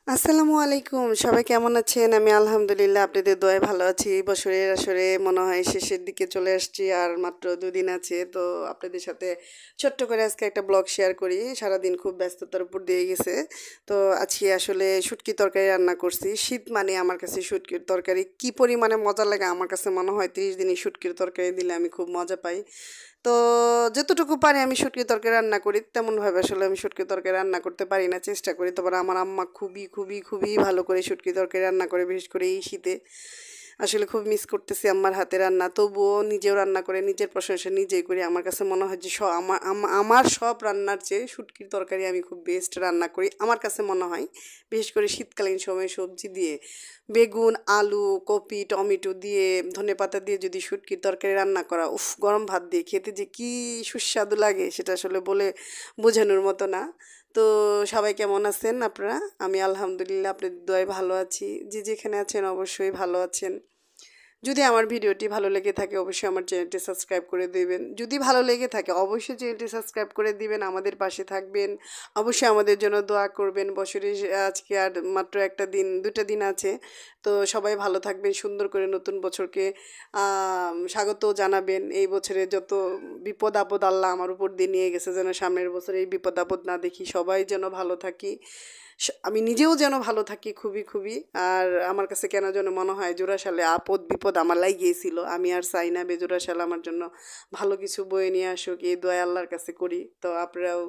আসসালামু আলাইকুম, সবাই কেমন আছেন? আমি আলহামদুলিল্লাহ আপনাদের দোয়ায় ভালো আছি। এই বছরের আসলে মনে হয় শেষের দিকে চলে আসছি, আর মাত্র 2 দিন আছে। তো আপনাদের সাথে ছোট্ট করে আজকে একটা ব্লগ শেয়ার করি। সারাদিন খুব ব্যস্ততার উপর দিয়ে গেছে। তো আজকে আসলে শুটকি তরকারি রান্না করছি। শীত মানে আমার কাছে শুটকির তরকারি কি পরিমাণে মজা লাগে, আমার কাছে মনে হয় 30 দিনই শুটকির তরকারি দিলে আমি খুব মজা পাই। তো যতটুকু পারি আমি শুটকি তরকারি রান্না করি, তেমনভাবে আসলে আমি শুটকি তরকারি রান্না করতে পারি না, চেষ্টা করি। তারপর আমার আম্মা খুবই খুবই খুবই ভালো করে শুটকি তরকারি রান্না করে, বিশেষ করে এই শীতে। আসলে খুব মিস করতেছি আম্মার হাতে রান্না, তবুও নিজেও রান্না করে নিজের প্রশংসা নিজেই করি। আমার কাছে মনে হয় যে আমার সব রান্নার চেয়ে শুটকির তরকারি আমি খুব বেস্ট রান্না করি আমার কাছে মনে হয়। বিশেষ করে শীতকালীন সময়ে সবজি দিয়ে, বেগুন, আলু, কপি, টমেটো দিয়ে, ধনেপাতা দিয়ে যদি শুটকির তরকারি রান্না করা, উফ, গরম ভাত দিয়ে খেতে যে কী সুস্বাদু লাগে সেটা আসলে বলে বোঝানোর মতো না। তো সবাই কেমন আছেন আপনারা? আমি আলহামদুলিল্লাহ আপনাদের দোয়ায় ভালো আছি। যে যেখানে আছেন অবশ্যই ভালো আছেন। যদি আমার ভিডিওটি ভালো লেগে থাকে অবশ্যই আমার চ্যানেলটি সাবস্ক্রাইব করে দেবেন। যদি ভালো লেগে থাকে অবশ্যই চ্যানেলটি সাবস্ক্রাইব করে দিবেন, আমাদের পাশে থাকবেন। অবশ্যই আমাদের জন্য দোয়া করবেন। বছরের আজকে আর মাত্র একটা দিন, 2টা দিন আছে। তো সবাই ভালো থাকবেন, সুন্দর করে নতুন বছরকে স্বাগত জানাবেন। এই বছরে যত বিপদ আপদ আল্লাহ আমার উপর দিয়ে নিয়ে গেছে, যেন সামনের বছরে এই বিপদ আপদ না দেখি, সবাই যেন ভালো থাকি। আমি নিজেও যেন ভালো থাকি খুবই খুবই। আর আমার কাছে কেন যেন মনে হয় জোড়াশালে আপদ বিপদ আমার লাগিয়েছিল, আমি আর চাই না বেজোড়াশাল আমার জন্য ভালো কিছু বয়ে নিয়ে আসুক, এই দোয়া আল্লাহর কাছে করি। তো আপনারাও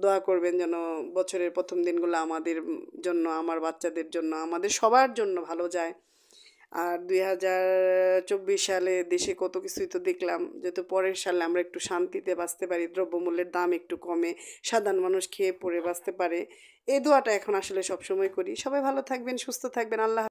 দোয়া করবেন যেন বছরের প্রথম দিনগুলো আমাদের জন্য, আমার বাচ্চাদের জন্য, আমাদের সবার জন্য ভালো যায়। আর 2024 সালে দেশে কত কিছুই তো দেখলাম, যেহেতু পরের সালে আমরা একটু শান্তিতে বাঁচতে পারি, দ্রব্যমূল্যের দাম একটু কমে, সাধারণ মানুষ খেয়ে পরে বাঁচতে পারে। এই দোয়াটা এখন আসলে সবসময় করি। সবাই ভালো থাকবেন, সুস্থ থাকবেন। আল্লাহ